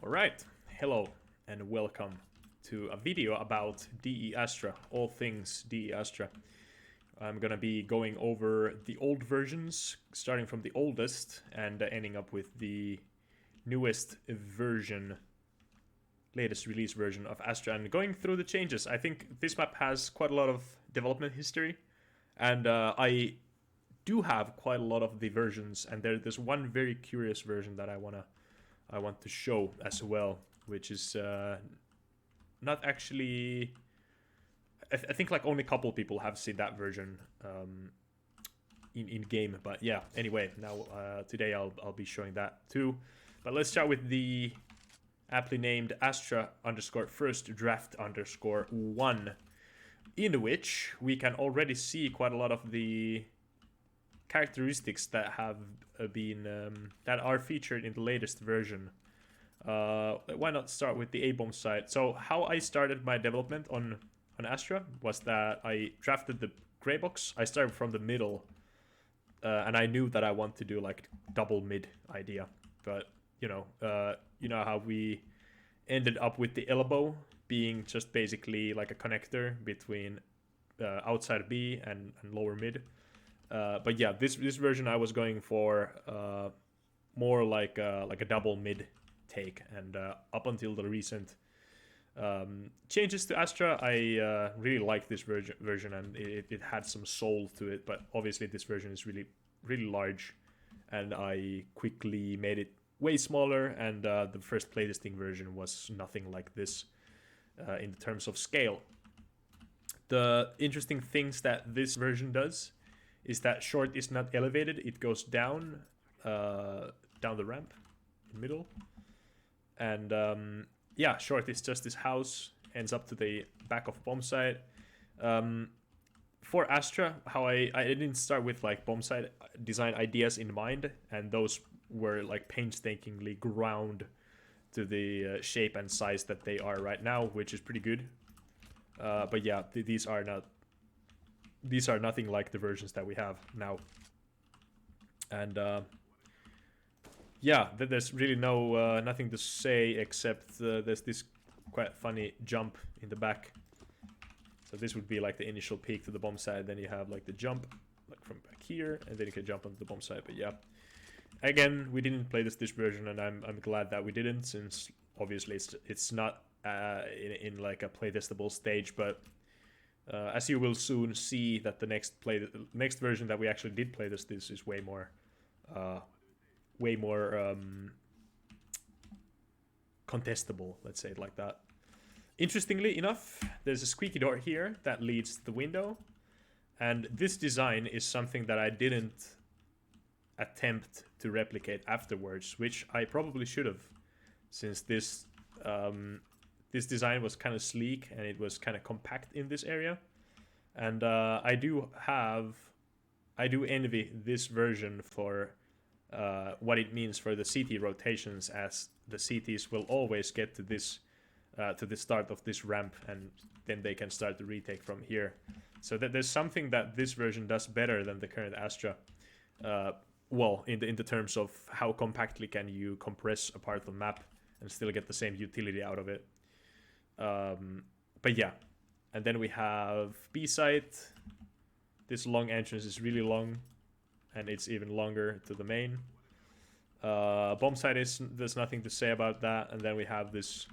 Alright, hello and welcome to a video about DE Astra, all things DE Astra. I'm gonna be going over the old versions, starting from the oldest and ending up with the newest version, latest release version of Astra, and going through the changes. I think this map has quite a lot of development history, and I do have quite a lot of the versions, and there's one very curious version that I want to show as well, which is not actually. I think like only a couple people have seen that version in game, but yeah. Anyway, now today I'll be showing that too. But let's start with the aptly named Astra underscore first draft underscore 1, in which we can already see quite a lot of the characteristics that have been that are featured in the latest version. Why not start with the A-bomb side? So how I started my development on Astra was that I drafted the gray box. I started from the middle, and I knew that I want to do like double mid idea. But you know how we ended up with the elbow being just basically like a connector between outside B and lower mid. But yeah, this version I was going for more like a double mid take, and up until the recent changes to Astra, I really like this version, and it had some soul to it. But obviously, this version is really large, and I quickly made it way smaller. And the first playtesting version was nothing like this in terms of scale. The interesting things that this version does is that short is not elevated; it goes down the ramp in the middle, and yeah, short is just this house, ends up to the back of bomb site. For Astra, how I didn't start with like bomb site design ideas in mind, and those were like painstakingly ground to the shape and size that they are right now, which is pretty good. But yeah, these are nothing like the versions that we have now, and yeah, there's really nothing to say except there's this quite funny jump in the back. So this would be like the initial peak to the bomb side. Then you have like the jump like from back here, and then you can jump onto the bomb side. But yeah, again, we didn't play this version, and I'm glad that we didn't, since obviously it's not in like a playtestable stage. But as you will soon see, that the next version that we actually did play this is way more contestable, let's say it like that. Interestingly enough, there's a squeaky door here that leads to the window, and this design is something that I didn't attempt to replicate afterwards, which I probably should have, since this design was kind of sleek and it was kind of compact in this area. And I do envy this version for what it means for the CT rotations, as the CTs will always get to the start of this ramp, and then they can start the retake from here. So that there's something that this version does better than the current Astra. Well, in the terms of how compactly can you compress a part of the map and still get the same utility out of it. But yeah, and then we have B site. This long entrance is really long, and it's even longer to the main. Bomb site there's nothing to say about that, and then we have this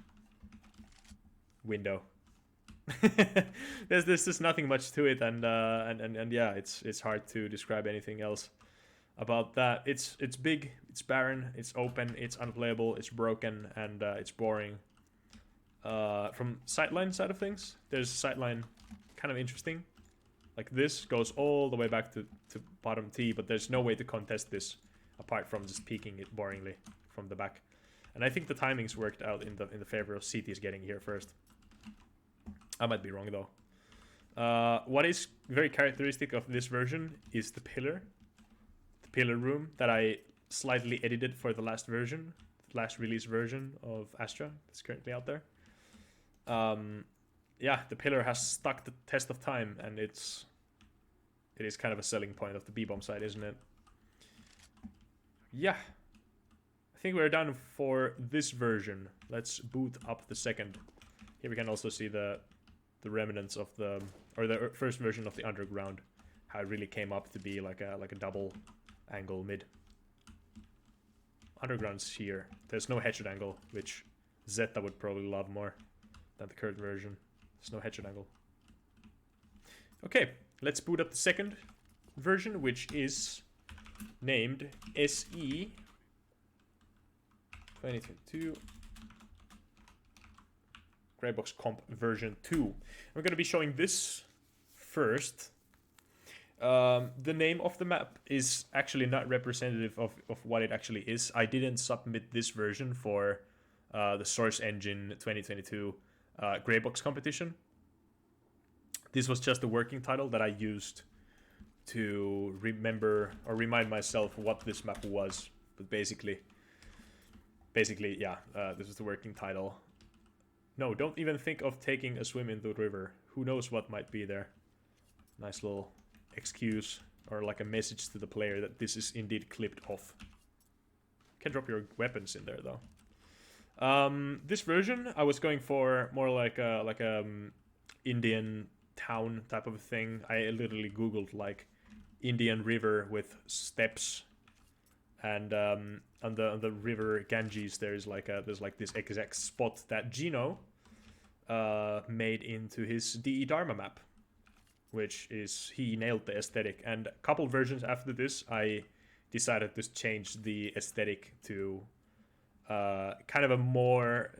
window. there's just nothing much to it, and yeah, it's hard to describe anything else about that. It's big, it's barren, it's open, it's unplayable, it's broken, and it's boring. From sightline side of things, there's sightline kind of interesting. Like this goes all the way back to bottom T, but there's no way to contest this apart from just peeking it boringly from the back. And I think the timings worked out in the favor of CTs getting here first. I might be wrong though. What is very characteristic of this version is the pillar room that I slightly edited for the last version, the last release version of Astra that's currently out there. Yeah, the pillar has stuck the test of time, and it is kind of a selling point of the B-bomb side, isn't it? Yeah, I think we're done for this version. Let's boot up the second. Here we can also see the remnants of the first version of the underground, how it really came up to be like a double angle mid. Underground's here. There's no headshot angle, which Zeta would probably love more than the current version. There's no headshot angle. Okay, let's boot up the second version, which is named SE 2022 Greybox Comp version 2. I'm going to be showing this first. The name of the map is actually not representative of what it actually is. I didn't submit this version for the Source Engine 2022 Greybox competition. This was just the working title that I used to remember or remind myself what this map was. But basically, yeah, this is the working title. No, don't even think of taking a swim in the river. Who knows what might be there. Nice little excuse or like a message to the player that this is indeed clipped off. You can drop your weapons in there though. This version I was going for more like a Indian town type of thing. I literally googled like Indian river with steps, and on the river Ganges there's this exact spot that Gino made into his DE Dharma map, which is he nailed the aesthetic. And a couple versions after this I decided to change the aesthetic to kind of a more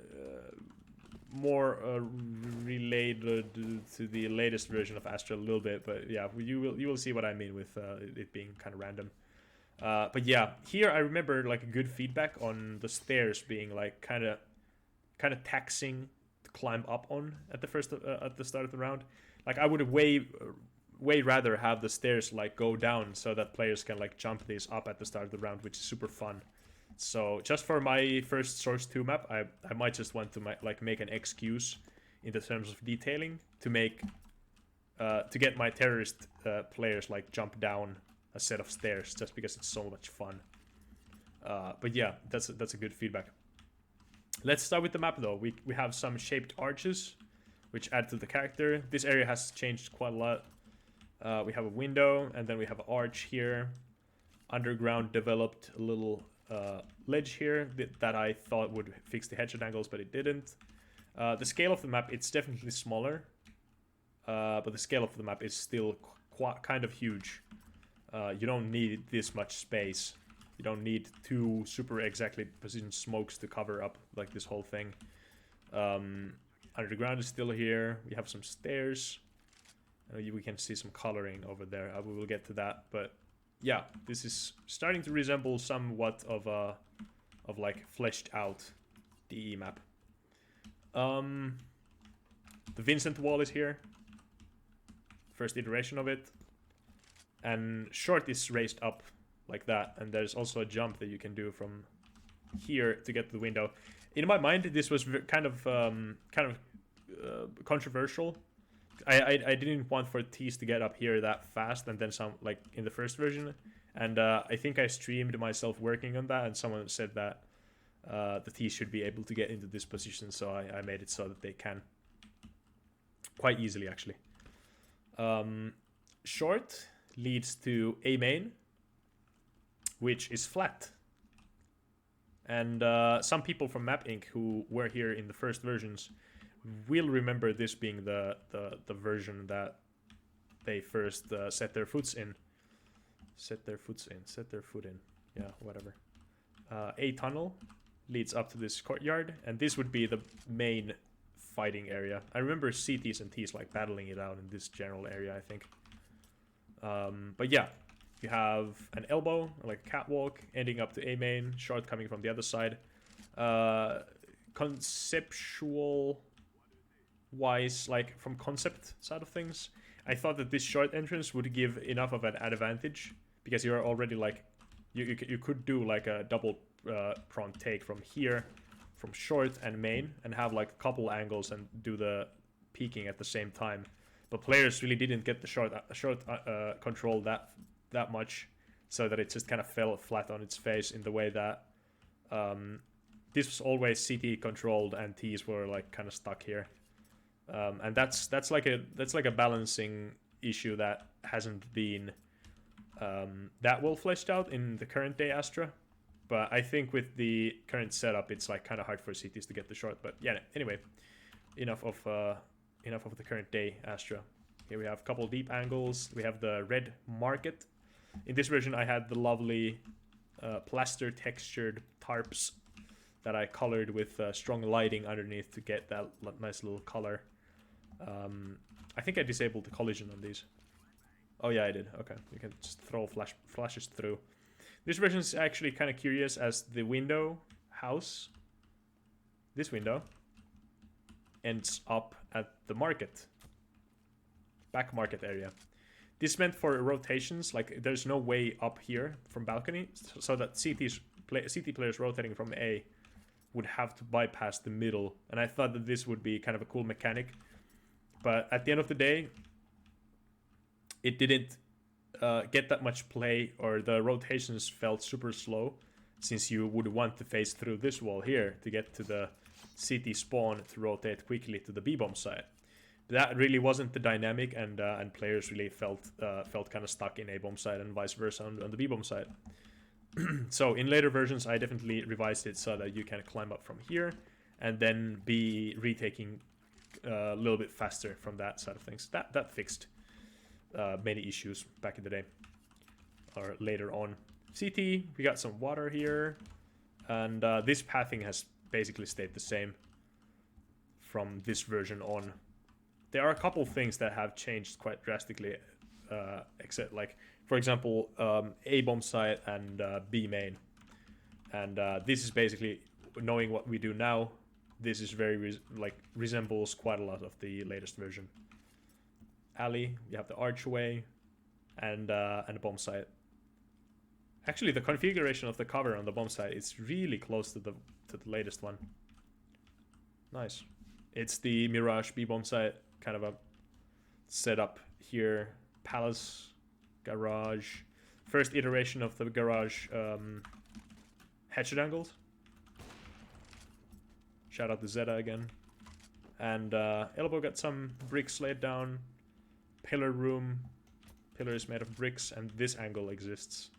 related to the latest version of Astra a little bit, but yeah, you will see what I mean with it being kind of random. But yeah, here I remember like a good feedback on the stairs being like kind of taxing to climb up on at the start of the round. Like I would way rather have the stairs like go down so that players can like jump these up at the start of the round, which is super fun. So just for my first Source 2 map, I might just want to make an excuse in the terms of detailing to make to get my terrorist players like jump down a set of stairs just because it's so much fun. But yeah, that's a good feedback. Let's start with the map though. We have some shaped arches which add to the character. This area has changed quite a lot. We have a window and then we have an arch here. Underground developed a little ledge here that I thought would fix the headshot angles, but it didn't. The scale of the map, it's definitely smaller, but the scale of the map is still kind of huge. You don't need this much space. You don't need two super exactly positioned smokes to cover up like this whole thing. Underground is still here. We have some stairs. We can see some coloring over there. We will get to that, but yeah, this is starting to resemble somewhat of like fleshed out DE map. The Vincent wall is here. First iteration of it. And short is raised up like that, and there's also a jump that you can do from here to get to the window. In my mind, this was kind of controversial. I didn't want for Tees to get up here that fast, and then some like in the first version. And I think I streamed myself working on that, and someone said that the Tees should be able to get into this position, so I made it so that they can quite easily actually. Short leads to A main, which is flat. And some people from Map Inc. who were here in the first versions will remember this being the version that they first set their foot in. Yeah, whatever. A tunnel leads up to this courtyard, and this would be the main fighting area. I remember CTs and Ts like battling it out in this general area, I think. But yeah, you have an elbow, like a catwalk, ending up to A main, short coming from the other side. Conceptual wise, like from concept side of things, I thought that this short entrance would give enough of an advantage because you're already like you could do like a double prong take from here, from short and main, and have like a couple angles and do the peeking at the same time. But players really didn't get the short control that much, so that it just kind of fell flat on its face in the way that this was always CT controlled, and Ts were like kind of stuck here. And that's like a balancing issue that hasn't been that well fleshed out in the current day Astra. But I think with the current setup, it's like kind of hard for CTs to get the short. But yeah, anyway, enough of the current day Astra. Here we have a couple deep angles. We have the red market. In this version, I had the lovely plaster textured tarps that I colored with strong lighting underneath to get that nice little color. I think I disabled the collision on these. Oh yeah, I did. Okay, you can just throw flashes through. This version is actually kind of curious as the window house, this window, ends up at the market, back market area. This meant for rotations, like there's no way up here from balcony, so that CT players rotating from A would have to bypass the middle. And I thought that this would be kind of a cool mechanic. But at the end of the day, it didn't get that much play, or the rotations felt super slow, since you would want to phase through this wall here to get to the CT spawn to rotate quickly to the B-bomb side. That really wasn't the dynamic, and players really felt kind of stuck in A-bomb side and vice versa on the B-bomb side. So in later versions, I definitely revised it so that you can climb up from here and then be retaking a little bit faster from that side of things. That fixed many issues back in the day, or later on. CT, we got some water here, and this pathing has basically stayed the same from this version on. There are a couple things that have changed quite drastically, except like, for example, A bomb site and B main, and this is basically knowing what we do now. This is very resembles quite a lot of the latest version. Alley, you have the archway, and a bomb site. Actually, the configuration of the cover on the bomb site is really close to the latest one. Nice. It's the Mirage B bomb site, kind of a setup here. Palace, garage, first iteration of the garage headshot angles. Shout out to Zeta again. And Elbow got some bricks laid down. Pillar room. Pillar is made of bricks, and this angle exists,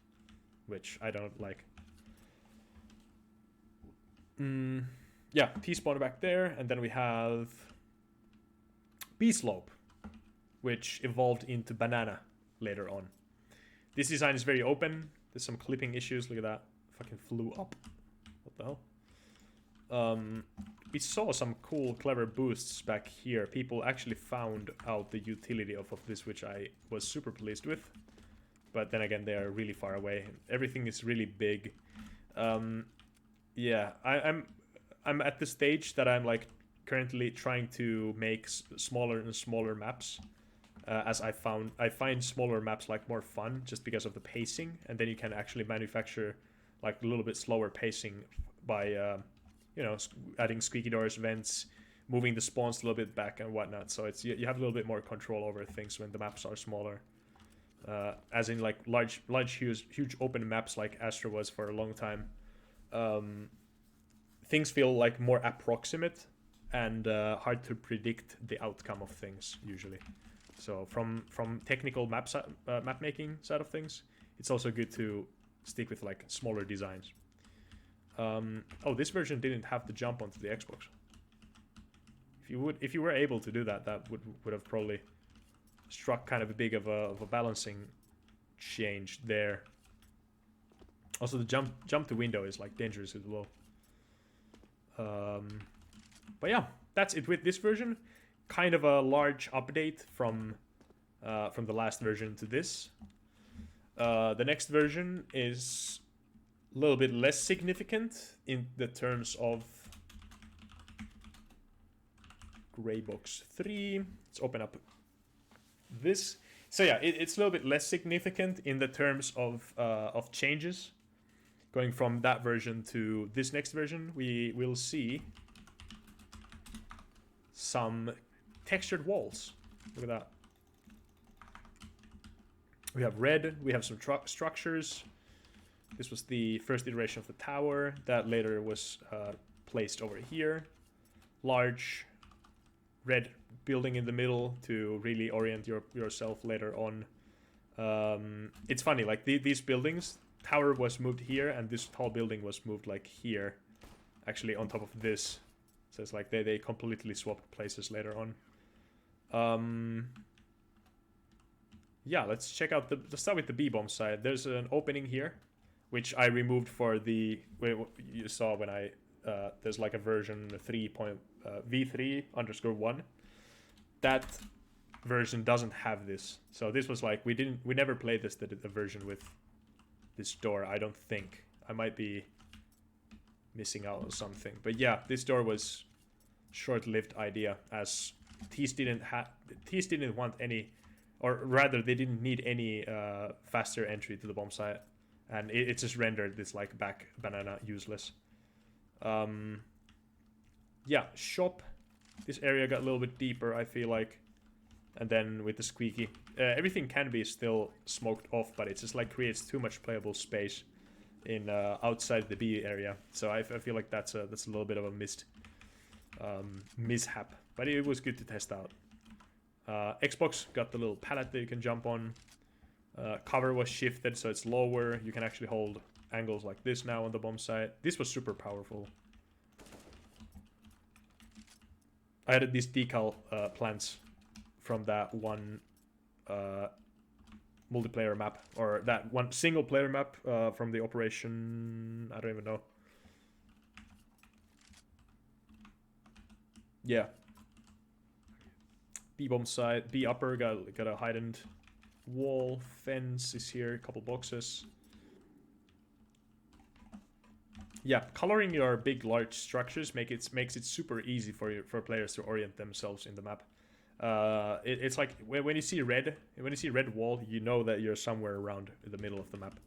which I don't like. Yeah, T-spawner back there, and then we have B-slope, which evolved into banana later on. This design is very open. There's some clipping issues. Look at that. Fucking flew up. What the hell? We saw some cool, clever boosts back here. People actually found out the utility of this, which I was super pleased with. But then again, they are really far away. Everything is really big. Yeah, I'm at the stage that I'm like currently trying to make smaller and smaller maps. As I find smaller maps like more fun just because of the pacing, and then you can actually manufacture like a little bit slower pacing by you know, adding squeaky doors, vents, moving the spawns a little bit back and whatnot. So it's you have a little bit more control over things when the maps are smaller. As in like large huge open maps like Astra was for a long time. Things feel like more approximate and hard to predict the outcome of things usually. So from technical map making side of things, it's also good to stick with like smaller designs. Oh, this version didn't have the jump onto the Xbox. If you were able to do that, that would have probably struck kind of a big of a balancing change there. Also, the jump to window is like dangerous as well. But yeah, that's it with this version. Kind of a large update from the last version to this. The next version is a little bit less significant in the terms of Gray Box 3. Let's open up this. So yeah, it's a little bit less significant in the terms of changes. Going from that version to this next version, we will see some textured walls. Look at that. We have red, we have some structures. This was the first iteration of the tower that later was placed over here. Large red building in the middle to really orient yourself later on. It's funny, like these buildings, tower was moved here and this tall building was moved like here, actually on top of this. So it's like they completely swapped places later on. Yeah, let's check out let's start with the B-bomb side. There's an opening here, which I removed for the, you saw when I, there's like a version v3_1. That version doesn't have this. So this was like, we never played the version with this door, I don't think. I might be missing out on something. But yeah, this door was short-lived idea, as Thief didn't want any, or rather they didn't need any faster entry to the bomb site, and it just rendered this like back banana useless. Yeah, shop. This area got a little bit deeper, I feel like, and then with the squeaky, everything can be still smoked off, but it just like creates too much playable space in outside the B area. So I feel like that's a little bit of a mishap, but it was good to test out. Xbox got the little pallet that you can jump on. Cover was shifted, so it's lower. You can actually hold angles like this now on the bomb site. This was super powerful. I added these decal plants from that one multiplayer map, or that one single player map from the Operation, I don't even know. Yeah. B-bomb side, B upper got a heightened wall, fence is here, a couple boxes. Yeah, coloring your big, large structures makes it super easy for players to orient themselves in the map. It's like when you see red wall, you know that you're somewhere around in the middle of the map,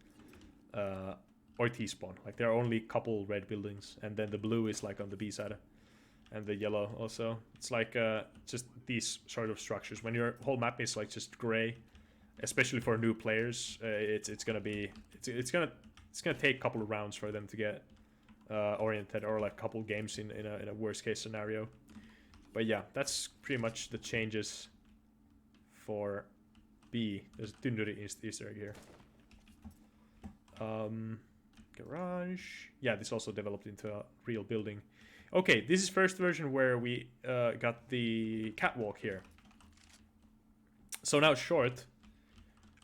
or T-spawn. Like there are only a couple red buildings, and then the blue is like on the B side, and the yellow also. It's like just these sort of structures. When your whole map is like just gray, especially for new players, it's gonna take a couple of rounds for them to get oriented, or like a couple games in a worst case scenario. But yeah, that's pretty much the changes for B. There's Dunduri Easter egg here. Garage. Yeah, this also developed into a real building. Okay, this is first version where we got the catwalk here. So now short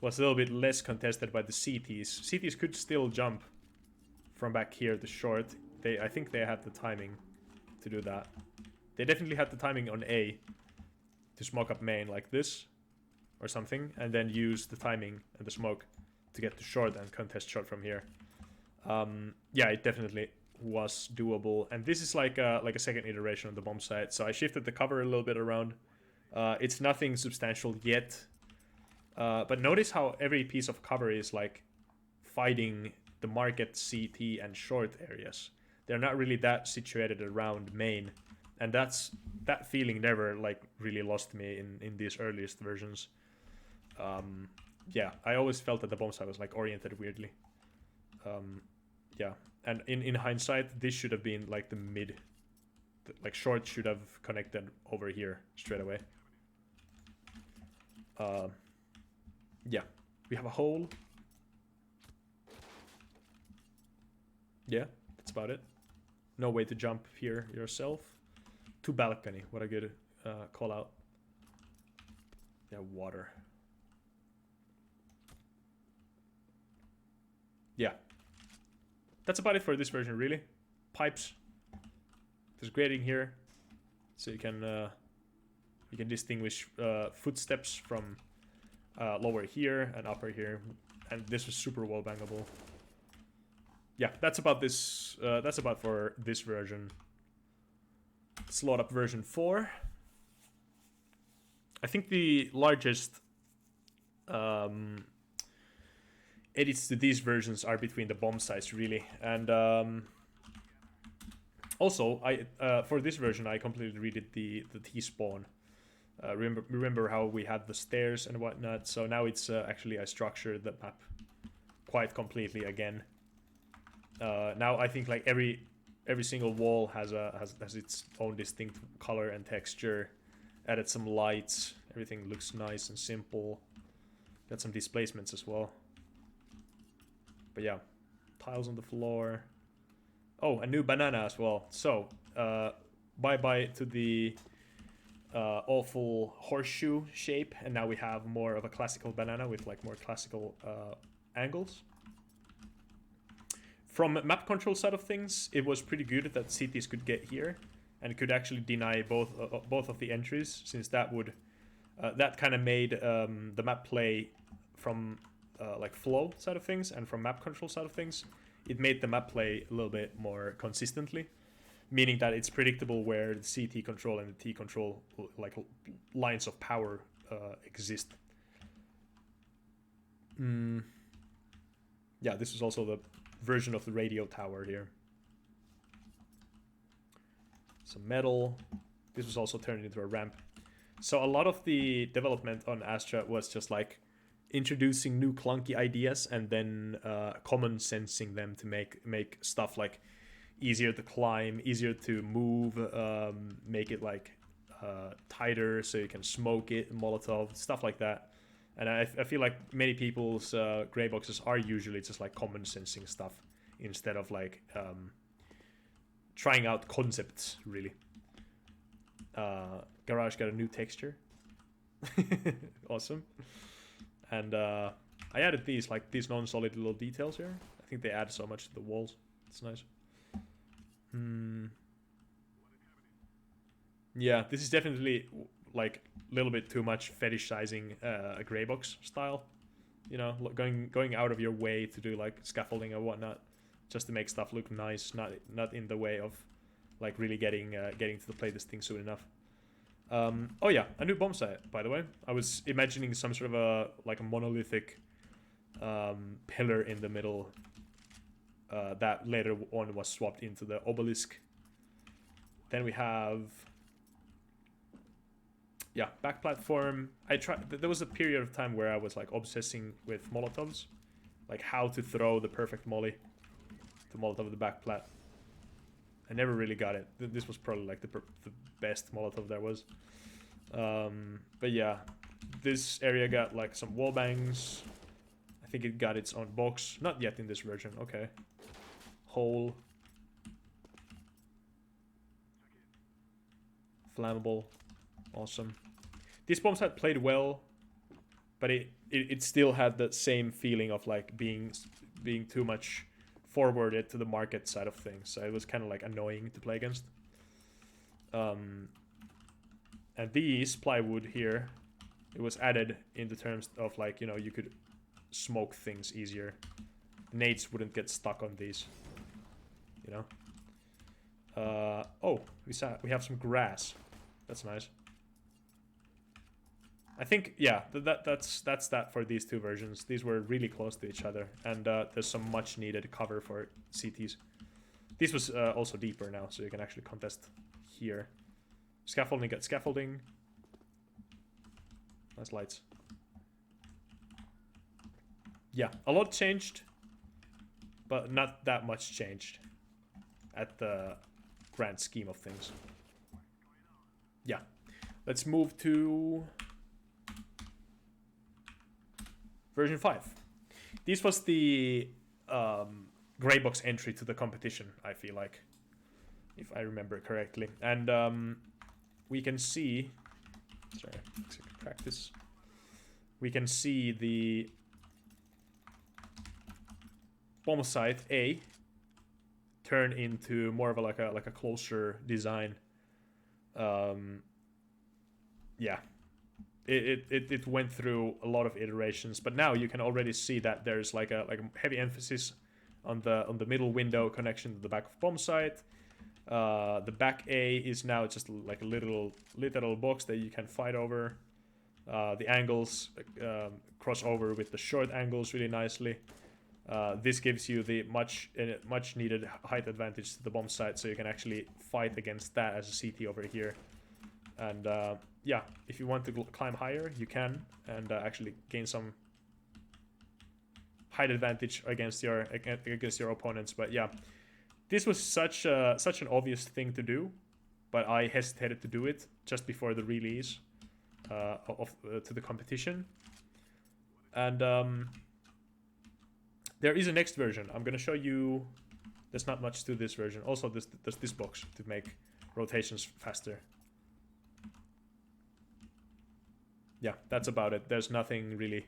was a little bit less contested by the CTs. CTs could still jump from back here to short. I think they had the timing to do that. They definitely had the timing on A to smoke up main like this or something, and then use the timing and the smoke to get to short and contest short from here. Yeah, it definitely was doable, and this is like a second iteration of the bomb site. So I shifted the cover a little bit around. It's nothing substantial yet, but notice how every piece of cover is like fighting the market, CT, and short areas. They're not really that situated around main, and that feeling never like really lost me in these earliest versions. Yeah, I always felt that the bomb site was like oriented weirdly. Yeah, and in hindsight, this should have been like the mid, like short should have connected over here straight away. Yeah, we have a hole. Yeah, that's about it. No way to jump here yourself. To balcony, what a good call out. Yeah, water. Yeah. That's about it for this version, really. Pipes. There's grading here, so you can distinguish footsteps from lower here and upper here, and this was super wall bangable. Yeah, that's about this. That's about for this version. Slot up version 4. I think the largest edits to these versions are between the bomb sites, really, and also for this version I completely redid the T-spawn. Remember how we had the stairs and whatnot? So now it's actually I structured the map quite completely again. Now I think like every single wall has its own distinct color and texture. Added some lights. Everything looks nice and simple. Got some displacements as well. But yeah, tiles on the floor. Oh, a new banana as well. So, bye-bye to the awful horseshoe shape, and now we have more of a classical banana with like more classical angles. From map control side of things, it was pretty good that cities could get here and could actually deny both of the entries, since that would that kind of made the map play from like flow side of things and from map control side of things. It made the map play a little bit more consistently, meaning that it's predictable where the CT control and the T control like lines of power exist. Yeah, this is also the version of the radio tower here. Some metal. This was also turned into a ramp. So a lot of the development on Astra was just like introducing new clunky ideas and then common sensing them to make stuff like easier to climb, easier to move, make it like tighter so you can smoke it, Molotov, stuff like that. And I feel like many people's gray boxes are usually just like common sensing stuff instead of like trying out concepts, really. Garage got a new texture. Awesome. And I added these non-solid little details here. I think they add so much to the walls. It's nice. Yeah, this is definitely like a little bit too much fetishizing a gray box style. You know, going out of your way to do like scaffolding or whatnot, just to make stuff look nice, not in the way of like really getting to play this thing soon enough. Oh yeah, a new bomb site, by the way. I was imagining some sort of a monolithic pillar in the middle that later on was swapped into the obelisk. Then we have back platform. There was a period of time where I was like obsessing with Molotovs, like how to throw the perfect molly to Molotov the back plat. I never really got it. This was probably like the best Molotov there was. But yeah, this area got like some wall bangs. I think it got its own box. Not yet in this version. Okay. Hole. Flammable. Awesome. This bomb site played well, but it still had the same feeling of like being too much forwarded to the market side of things. So it was kind of like annoying to play against. And these plywood here, it was added in the terms of like, you know, you could smoke things easier. Nades wouldn't get stuck on these, you know. Oh, we have some grass. That's nice. I think, yeah, that's that for these two versions. These were really close to each other, and there's some much needed cover for CTs. This was also deeper now, so you can actually contest here. Scaffolding, get scaffolding. Nice lights. Yeah, a lot changed, but not that much changed at the grand scheme of things. Yeah, let's move to version 5. This was the gray box entry to the competition, I feel like, if I remember correctly. And we can see, sorry, practice. We can see the bomb site A turn into more of a like a closer design. Yeah. It went through a lot of iterations, but now you can already see that there's like a heavy emphasis on the middle window connection to the back of bomb site. The back A is now just like a literal box that you can fight over. The angles cross over with the short angles really nicely. This gives you the much needed height advantage to the bomb site, so you can actually fight against that as a CT over here. And yeah, if you want to climb higher, you can, and actually gain some height advantage against your opponents. But yeah, this was such an obvious thing to do, but I hesitated to do it just before the release to the competition. And there is a next version. I'm gonna show you. There's not much to this version. Also, there's this box to make rotations faster. Yeah, that's about it. There's nothing really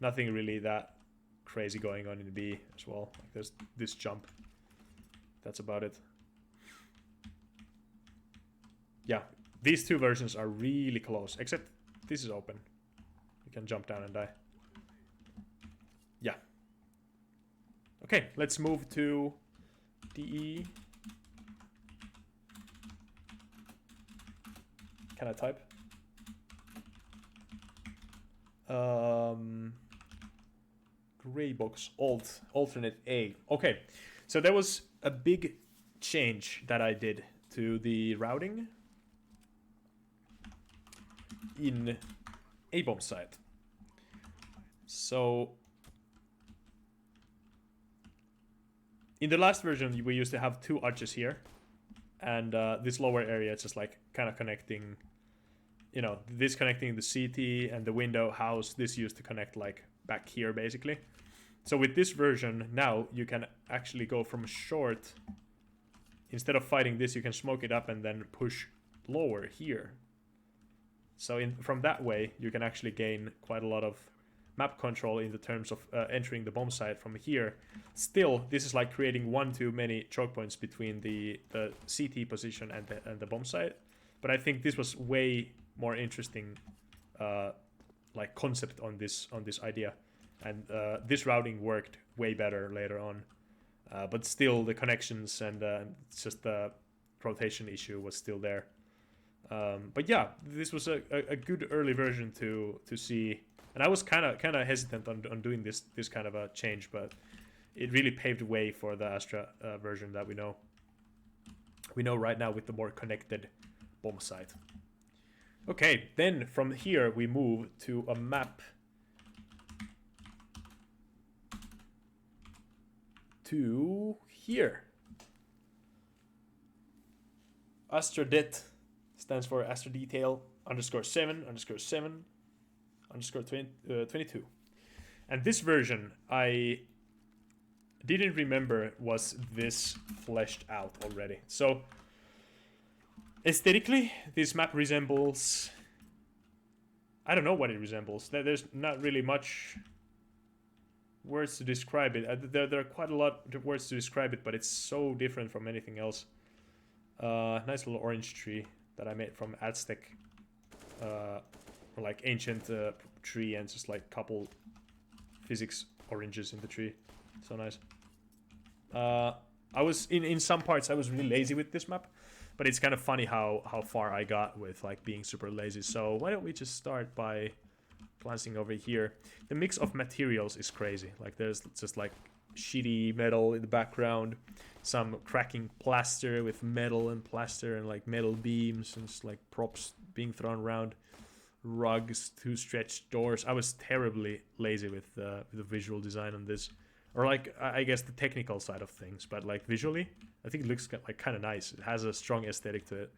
that crazy going on in B as well. Like there's this jump. That's about it. Yeah, these two versions are really close, except this is open. You can jump down and die. Yeah. Okay, let's move to DE. Can I type? Gray box alternate A. Okay, so there was a big change that I did to the routing in A bomb site. So in the last version, we used to have two arches here, and this lower area is just like kind of connecting. You know, this connecting the CT and the window house. This used to connect like back here basically. So with this version now you can actually go from short. Instead of fighting this, you can smoke it up and then push lower here. So from that way you can actually gain quite a lot of map control in the terms of entering the bomb site from here. Still, this is like creating one too many choke points between the CT position and the bomb site. But I think this was way more interesting like concept on this idea, and this routing worked way better later on, but still the connections and just the rotation issue was still there. But yeah, this was a good early version to see, and I was kind of hesitant on doing this kind of a change, but it really paved the way for the Astra version that we know right now with the more connected bomb site. Okay, then from here we move to a map to here. AstraDet stands for Astra Detail _7_7_22. And this version I didn't remember was this fleshed out already. So aesthetically, this map resembles... I don't know what it resembles. There's not really much words to describe it. There are quite a lot of words to describe it, but it's so different from anything else. Nice little orange tree that I made from Aztec, like ancient tree, and just like couple physics oranges in the tree. So nice. I was in some parts I was really lazy with this map. But it's kind of funny how far I got with like being super lazy. So why don't we just start by glancing over here. The mix of materials is crazy. Like there's just like shitty metal in the background, some cracking plaster with metal and plaster and like metal beams and just like props being thrown around, rugs, two stretched doors. I was terribly lazy with the visual design on this. Or like, I guess the technical side of things, but like visually, I think it looks like kind of nice. It has a strong aesthetic to it.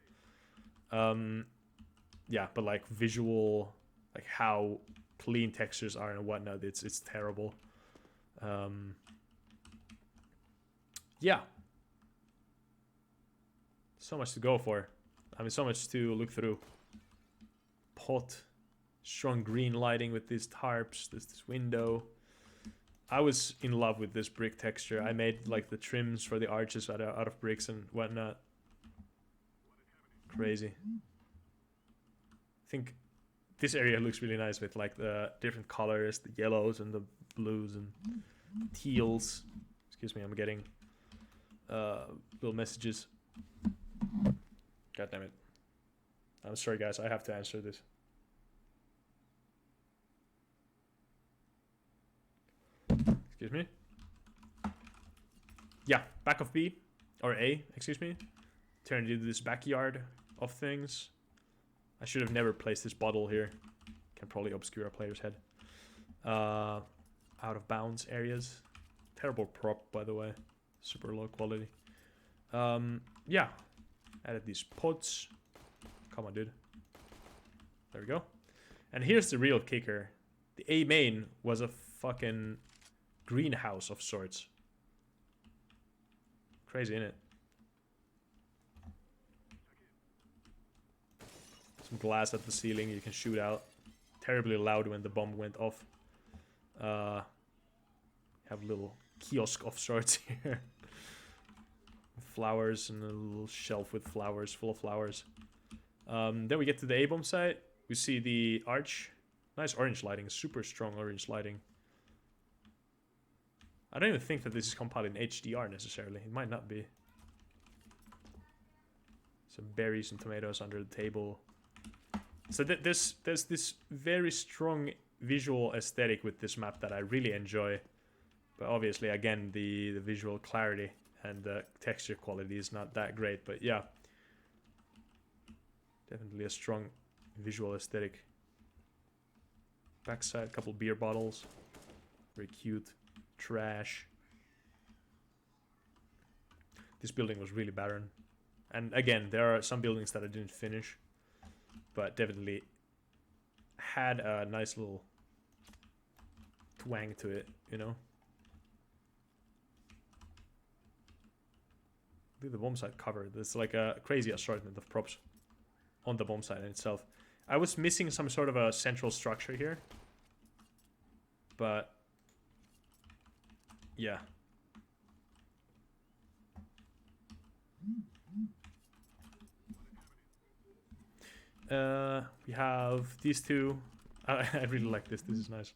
Yeah, but like visual, like how clean textures are and whatnot, it's terrible. Yeah. So much to go for. I mean, so much to look through. Pot, strong green lighting with these tarps, this window. I was in love with this brick texture. I made like the trims for the arches out of bricks and whatnot. Crazy. I think this area looks really nice with like the different colors, the yellows and the blues and teals. Excuse me, I'm getting little messages. God damn it. I'm sorry guys, I have to answer this. Excuse me. Yeah, back of B, or A, excuse me. Turned into this backyard of things. I should have never placed this bottle here. Can probably obscure a player's head. I out of bounds areas. Terrible prop, by the way. Super low quality. Yeah. Added these pods. Come on, dude. There we go. And here's the real kicker. The A main was a fucking greenhouse of sorts. Crazy, innit? Some glass at the ceiling you can shoot out. Terribly loud when the bomb went off. Have a little kiosk of sorts here. Flowers and a little shelf with flowers, full of flowers. Then we get to the A-bomb site. We see the arch. Nice orange lighting, super strong orange lighting. I don't even think that this is compiled in HDR necessarily. It might not be. Some berries and tomatoes under the table. So there's this very strong visual aesthetic with this map that I really enjoy. But obviously, again, the visual clarity and the texture quality is not that great. But yeah, definitely a strong visual aesthetic. Backside, a couple beer bottles. Very cute. Trash. This building was really barren. And again, there are some buildings that I didn't finish. But definitely had a nice little twang to it, you know? Look at the bomb site cover. There's like a crazy assortment of props on the bomb site in itself. I was missing some sort of a central structure here. But yeah. We have these two. I really like this. This is nice.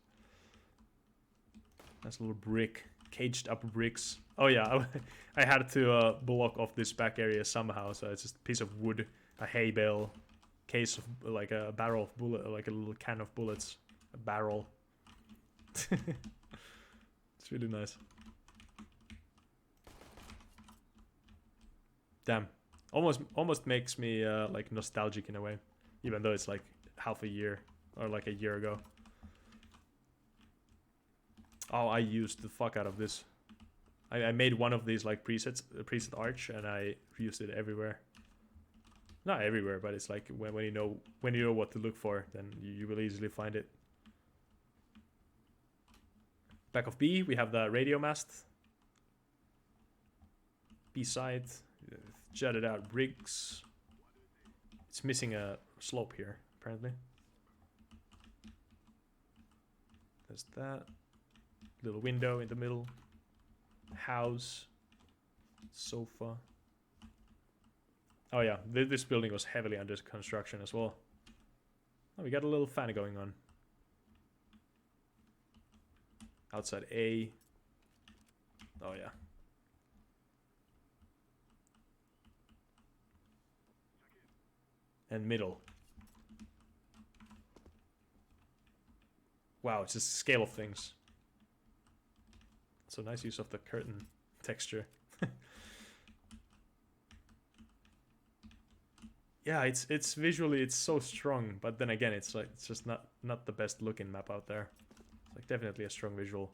Nice little brick. Caged up bricks. Oh yeah, I had to block off this back area somehow. So it's just a piece of wood, a hay bale, case of like a barrel of bullet, like a little can of bullets, a barrel. It's really nice. Damn, almost makes me like nostalgic in a way, even though it's like half a year or like a year ago. Oh, I used the fuck out of this. I made one of these like preset arch, and I used it everywhere. Not everywhere, but it's like when you know what to look for, then you will easily find it. Back of B, we have the radio mast. B side, jutted out bricks. It's missing a slope here, apparently. There's that. Little window in the middle. House. Sofa. Oh yeah, this building was heavily under construction as well. Oh, we got a little fan going on. Outside A. Oh yeah. And middle. Wow, it's just scale of things. So nice use of the curtain texture. Yeah, it's visually it's so strong, but then again it's like it's just not the best looking map out there. It's like definitely a strong visual.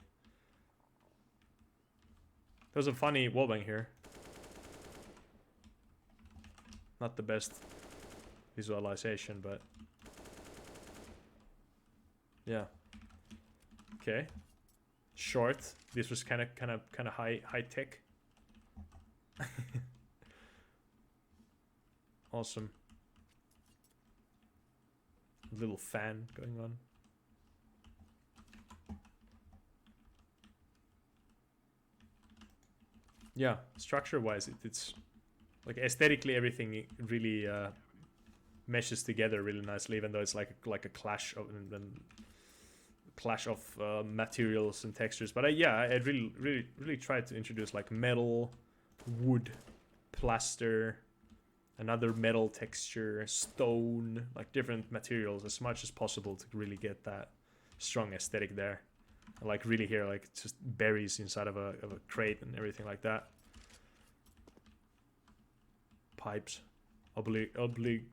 There's a funny wallbang here. Not the best visualization, but yeah. Okay. Short. This was kind of high tech. Awesome. Little fan going on. Yeah, structure-wise, it's like aesthetically everything really meshes together really nicely, even though it's like a clash of materials and textures. But I really tried to introduce like metal, wood, plaster, another metal texture, stone, like different materials as much as possible to really get that strong aesthetic there. And like really here, like just berries inside of a crate and everything like that. Pipes, obligatory,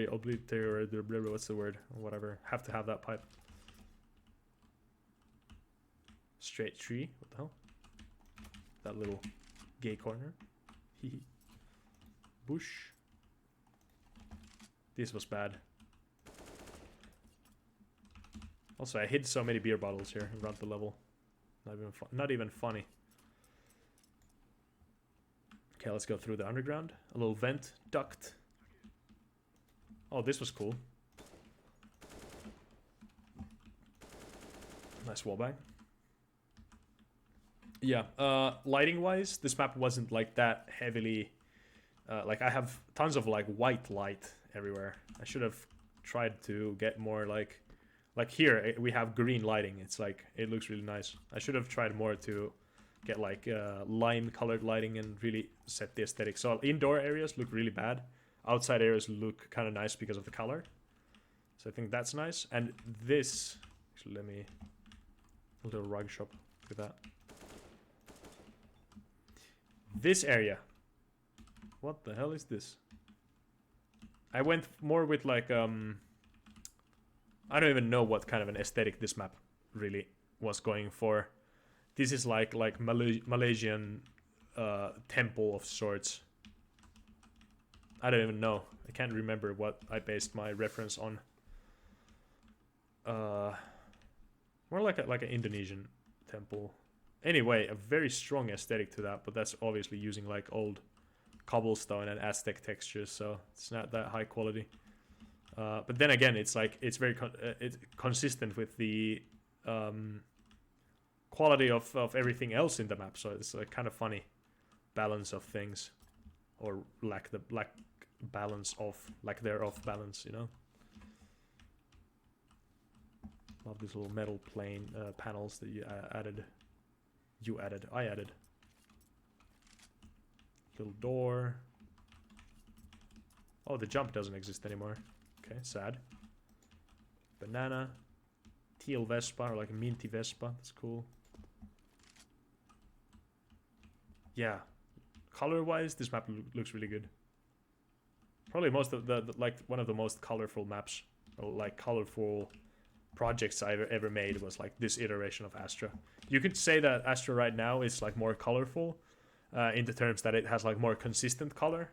what's the word? Whatever, have to have that pipe. Straight tree. What the hell? That little gay corner. Hehe. Bush. This was bad. Also, I hid so many beer bottles here around the level. Not even funny. Okay, let's go through the underground. A little vent duct. Oh, this was cool. Nice wallbang. Yeah, lighting wise, this map wasn't like that heavily. Like I have tons of like white light everywhere. I should have tried to get more like here we have green lighting. It's like it looks really nice. I should have tried more to get like lime colored lighting and really set the aesthetic. So indoor areas look really bad. Outside areas look kind of nice because of the color. So I think that's nice. And this, actually, let me, a little rug shop. Look at that. This area. What the hell is this? I went more with like I don't even know what kind of an aesthetic this map really was going for. This is like Malaysian temple of sorts. I don't even know. I can't remember what I based my reference on. More like an Indonesian temple. Anyway, a very strong aesthetic to that, but that's obviously using like old cobblestone and Aztec textures, so it's not that high quality. But then again, it's like it's very it's consistent with the quality of everything else in the map. So it's like kind of funny balance of things, or lack balance of lack thereof balance. You know. Love these little metal plane panels that you added. I added. Little door. Oh, the jump doesn't exist anymore. Okay, sad. Banana. Teal Vespa, or like a minty Vespa. That's cool. Yeah. Color-wise, this map looks really good. Probably most of the like one of the most colorful maps, or like colorful projects I ever made was like this iteration of Astra. You could say that Astra right now is like more colorful, in the terms that it has like more consistent color.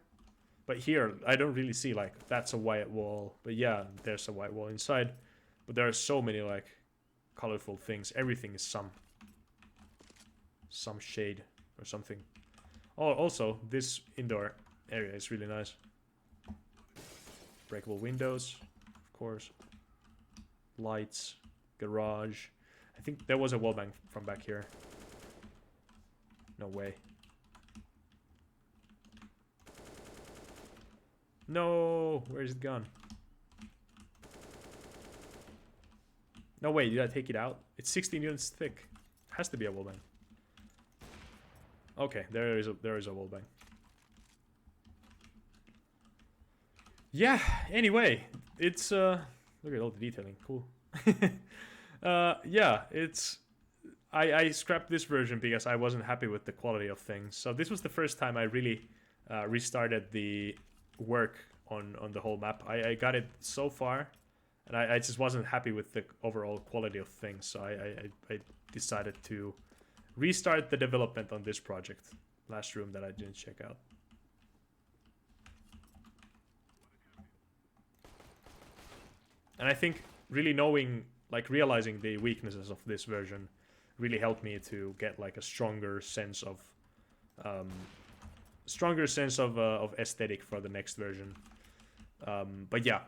But here, I don't really see like, that's a white wall. But yeah, there's a white wall inside. But there are so many like colorful things. Everything is some shade or something. Oh, also, this indoor area is really nice. Breakable windows, of course. Lights, garage. I think there was a wallbang from back here. No way. No, where's it gone? No way, did I take it out? It's 16 units thick. Has to be a wallbang. Okay, there is a wallbang. Yeah, anyway, it's look at all the detailing, cool. Yeah, it's I scrapped this version because I wasn't happy with the quality of things. So this was the first time I really restarted the work on the whole map. I got it so far, and I just wasn't happy with the overall quality of things. So I decided to restart the development on this project. Last room that I didn't check out. And I think really realizing the weaknesses of this version really helped me to get like a stronger sense of aesthetic for the next version. But yeah,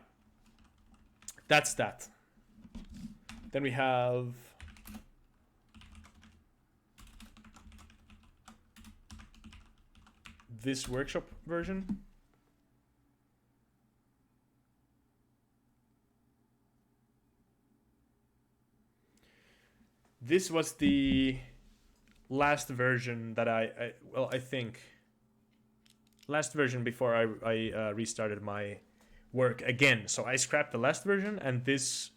that's that. Then we have this workshop version. This was the last version that I think last version before I restarted my work again. So I scrapped the last version, and this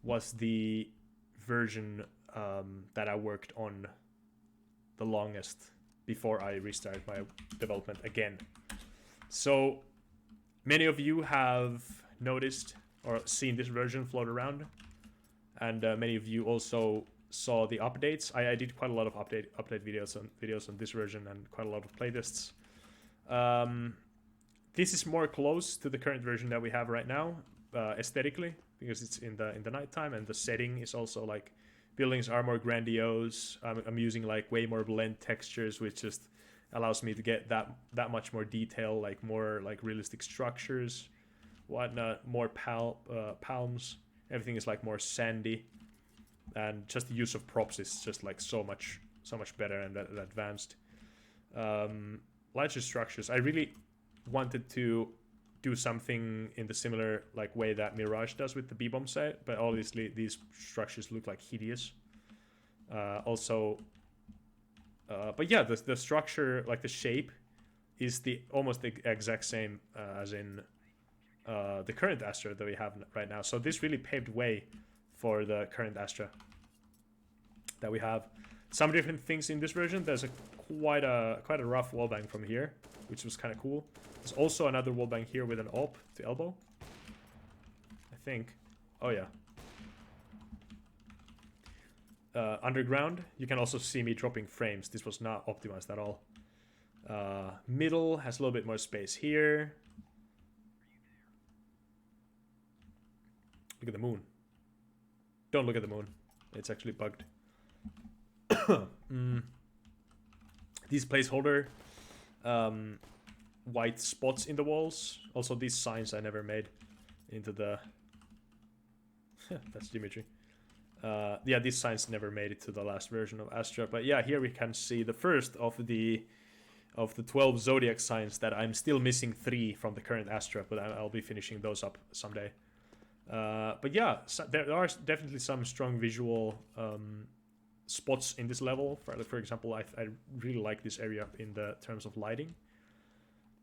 was the version that I worked on the longest before I restarted my development again. So many of you have noticed or seen this version float around, and many of you also saw the updates. I did quite a lot of update videos on this version and quite a lot of playtests. This is more close to the current version that we have right now, aesthetically, because it's in the nighttime, and the setting is also like buildings are more grandiose. I'm using like way more blend textures, which just allows me to get that much more detail, like more like realistic structures, whatnot, more palms. Everything is like more sandy, and just the use of props is just like so much better and advanced. Larger structures. I really wanted to do something in the similar like way that Mirage does with the B-bomb site, but obviously these structures look like hideous. But yeah, the structure, like the shape, is almost the exact same as in the current Astra that we have right now. So this really paved way for the current Astra that we have. Some different things in this version. There's quite a rough wallbang from here, which was kind of cool. There's also another wallbang here with an AWP to elbow, I think. Oh yeah. Underground, you can also see me dropping frames. This was not optimized at all. Middle has a little bit more space here. Look at the moon. Don't look at the moon. It's actually bugged. These placeholder white spots in the walls. Also these signs I never made into the... That's Dimitri. Yeah, these signs never made it to the last version of Astra. But yeah, here we can see the first of the 12 Zodiac signs that I'm still missing 3 from the current Astra, but I'll be finishing those up someday. But yeah, so there are definitely some strong visual spots in this level. For example, I really like this area in the terms of lighting.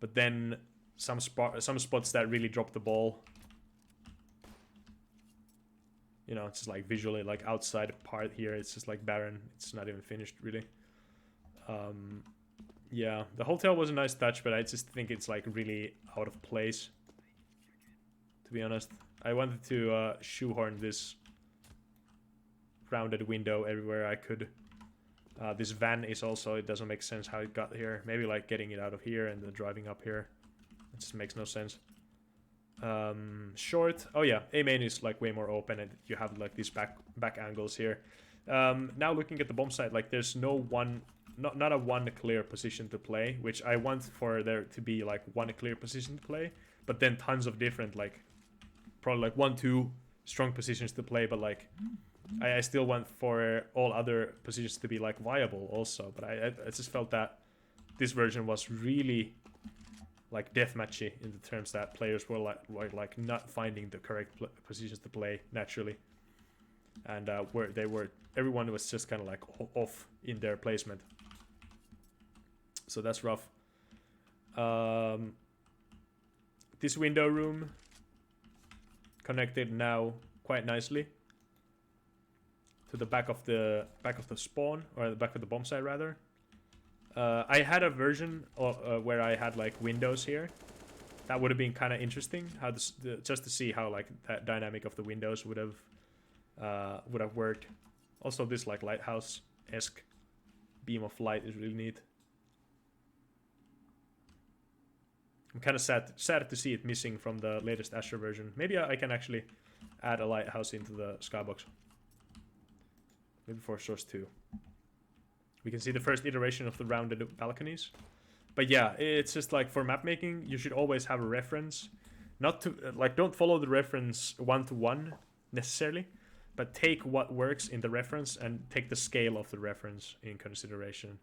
But then some spots that really drop the ball. You know, it's just like visually, like outside part here, it's just like barren. It's not even finished, really. Yeah, the hotel was a nice touch, but I just think it's like really out of place, to be honest. I wanted to shoehorn this rounded window everywhere I could. This van is also, it doesn't make sense how it got here. Maybe like getting it out of here and then driving up here. It just makes no sense. Short. Oh yeah, A main is like way more open, and you have like these back angles here. Now looking at the bomb site, like there's not a one clear position to play, which I want for there to be like one clear position to play, but then tons of different, like probably like 1-2 strong positions to play, but like I still want for all other positions to be like viable also. But I just felt that this version was really like deathmatchy in the terms that players were like not finding the correct positions to play naturally, and everyone was just kind of like off in their placement. So that's rough. This window room connected now quite nicely to the back of the spawn, or the back of the bomb site rather. I had a version where I had like windows here. That would have been kind of interesting, how just to see how like that dynamic of the windows would have worked. Also, this like lighthouse-esque beam of light is really neat. I'm kind of sad to see it missing from the latest Astra version. Maybe I can actually add a lighthouse into the skybox. Maybe for Source 2. We can see the first iteration of the rounded balconies. But yeah, it's just like for map making, you should always have a reference. Not to, like, don't follow the reference one-to-one necessarily, but take what works in the reference and take the scale of the reference in consideration.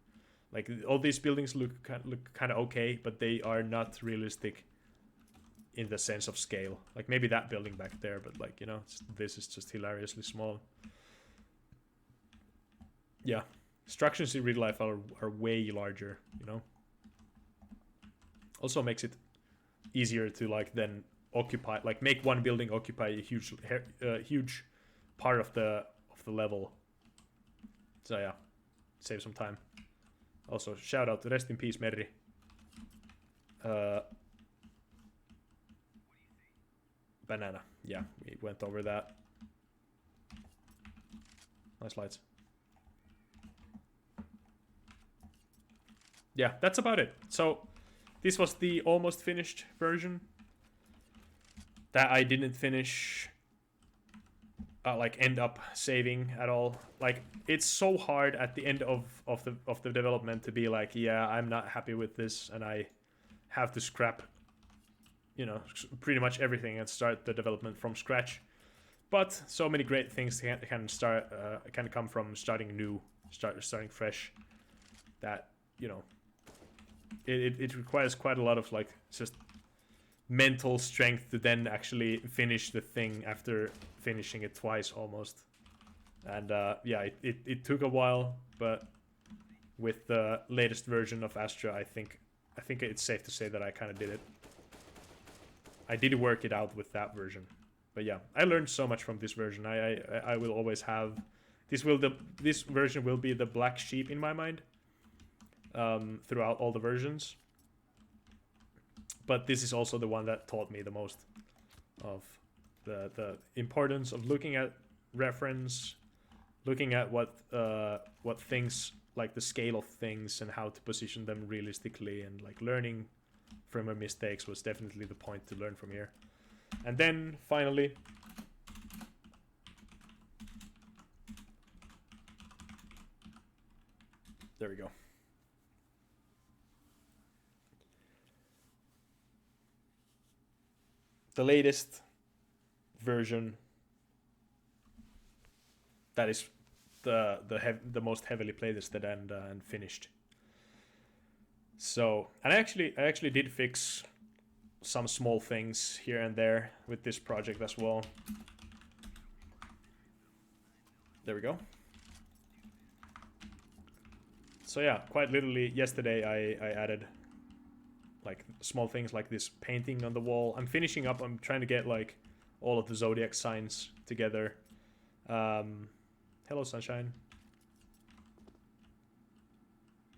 Like, all these buildings look kind of okay, but they are not realistic in the sense of scale. Like, maybe that building back there, but like, you know, this is just hilariously small. Yeah. Structures in real life are way larger, you know. Also makes it easier to like then occupy, like make one building occupy a huge part of the level. So yeah, save some time. Also, shout out, rest in peace, Merri. Banana. Yeah, we went over that. Nice lights. yeah, that's about it. So this was the almost finished version that I didn't finish, like end up saving at all. Like it's so hard at the end of the development to be like, yeah, I'm not happy with this, and I have to scrap, you know, pretty much everything and start the development from scratch. But so many great things can come from starting new, starting fresh. That, you know, it requires quite a lot of like just mental strength to then actually finish the thing after finishing it twice almost. And yeah, it took a while, but with the latest version of Astra, I think it's safe to say that I kind of did it. I did work it out with that version. But yeah, I learned so much from this version. I will always have this version will be the black sheep in my mind throughout all the versions. But this is also the one that taught me the most of the importance of looking at reference, looking at what things, like the scale of things and how to position them realistically, and like learning from your mistakes was definitely the point to learn from here. And then finally, there we go. The latest version that is the most heavily playtested and finished. So, and I actually did fix some small things here and there with this project as well. There we go. So yeah, quite literally yesterday I added like small things like this painting on the wall. I'm finishing up, I'm trying to get like all of the zodiac signs together. Hello, sunshine.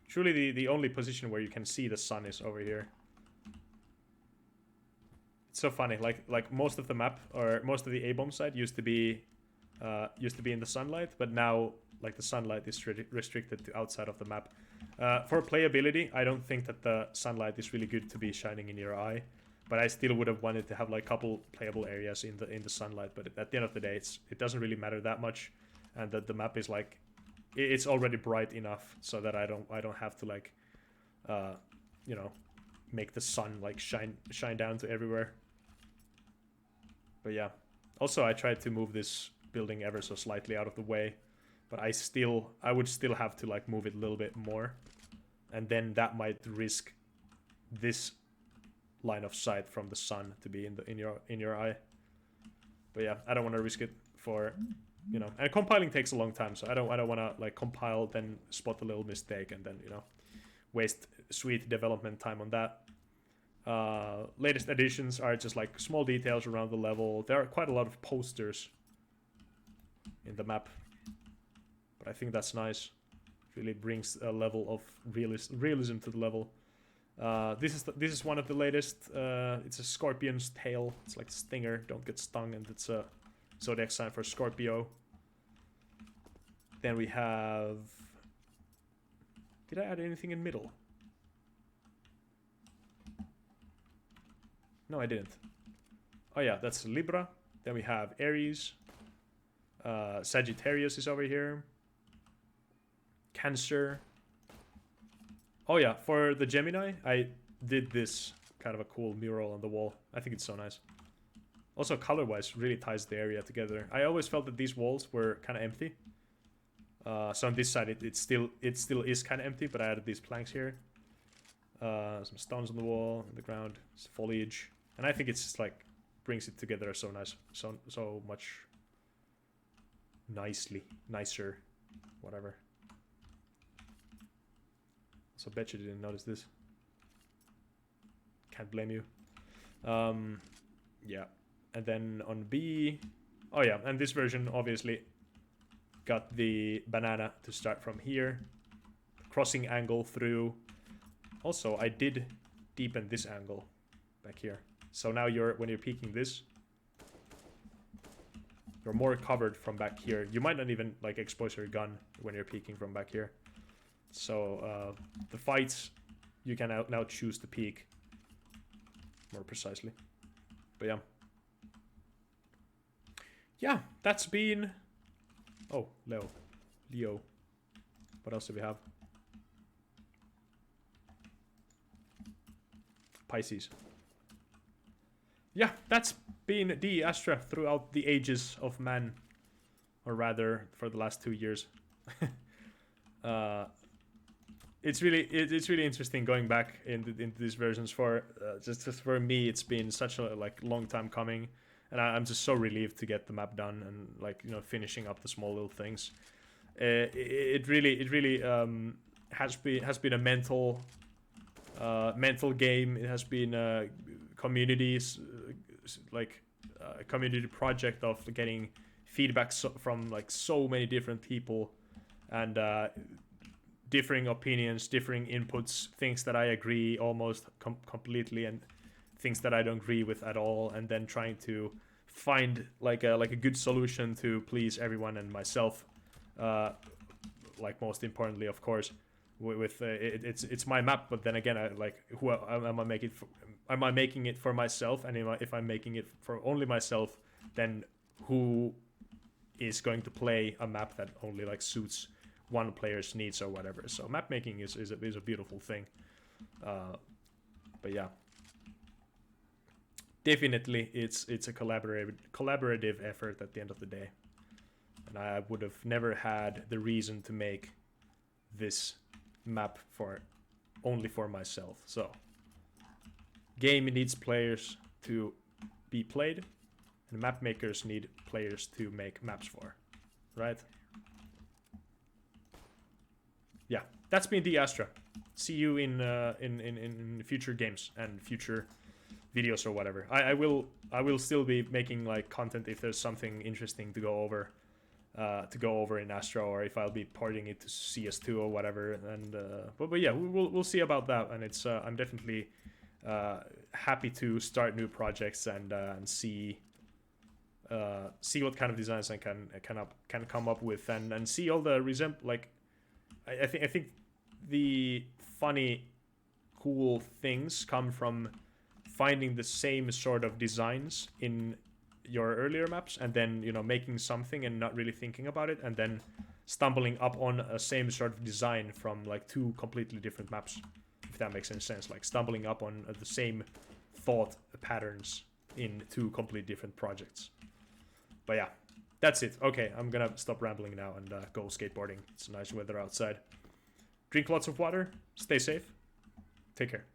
Truly the only position where you can see the sun is over here. It's so funny, like most of the map, or most of the A-bomb side used to be in the sunlight, but now like the sunlight is restricted to outside of the map. For playability, I don't think that the sunlight is really good to be shining in your eye, but I still would have wanted to have like a couple playable areas in the sunlight. But at the end of the day, it doesn't really matter that much, and that the map is like it's already bright enough so that I don't have to like you know, make the sun like shine down to everywhere. But yeah, also I tried to move this building ever so slightly out of the way, but I would still have to like move it a little bit more, and then that might risk this line of sight from the sun to be in your eye. But yeah, I don't want to risk it for, you know, and compiling takes a long time, so I don't want to like compile, then spot a little mistake, and then, you know, waste sweet development time on that. Latest additions are just like small details around the level. There are quite a lot of posters in the map, but I think that's nice. Really brings a level of realism to the level. This is one of the latest. It's a scorpion's tail. It's like stinger, don't get stung, and it's a zodiac sign for Scorpio. Then we have. Did I add anything in middle? No, I didn't. Oh yeah, that's Libra. Then we have Aries. Sagittarius is over here. Cancer. Oh yeah, for the Gemini, I did this kind of a cool mural on the wall. I think it's so nice. Also, color-wise, really ties the area together. I always felt that these walls were kind of empty. So on this side, it still is kind of empty, but I added these planks here. Some stones on the wall, on the ground, some foliage, and I think it's just like brings it together so nice, so much nicer, whatever. So bet you didn't notice this. Can't blame you. Yeah, and then on B, oh yeah, and this version obviously got the banana to start from here, crossing angle through. Also, I did deepen this angle back here. So now when you're peeking this, you're more covered from back here. You might not even like expose your gun when you're peeking from back here. So the fights you can now choose the peak more precisely. But yeah. Yeah, that's been... Oh, Leo. What else do we have? Pisces. Yeah, that's been DE Astra throughout the ages of man. Or rather, for the last 2 years. It's really interesting going back into these versions. For just for me, it's been such a long time coming, and I'm just so relieved to get the map done and finishing up the small little things. It really has been a mental game. It has been communities a community project of getting feedback from so many different people and differing opinions, differing inputs, things that I agree almost completely and things that I don't agree with at all, and then trying to find a good solution to please everyone and myself. Most importantly, of course, it's my map, but then again, who am I making? Am I making it for myself? And if I'm making it for only myself, then who is going to play a map that only suits one player's needs or whatever? So map making is a beautiful thing. But yeah, definitely it's a collaborative effort at the end of the day, and I would have never had the reason to make this map only for myself. So game needs players to be played, and map makers need players to make maps for, right? Yeah, that's been DE Astra. See you in future games and future videos or whatever. I will still be making content if there's something interesting to go over in Astra, or if I'll be porting it to CS2 or whatever. And but yeah, we'll see about that. And it's I'm definitely happy to start new projects and see what kind of designs I can come up with, and see all the I think the funny, cool things come from finding the same sort of designs in your earlier maps, and then making something and not really thinking about it, and then stumbling up on a same sort of design from two completely different maps, if that makes any sense. Stumbling up on the same thought patterns in two completely different projects. But yeah, that's it. Okay, I'm gonna stop rambling now and go skateboarding. It's nice weather outside. Drink lots of water, stay safe, take care.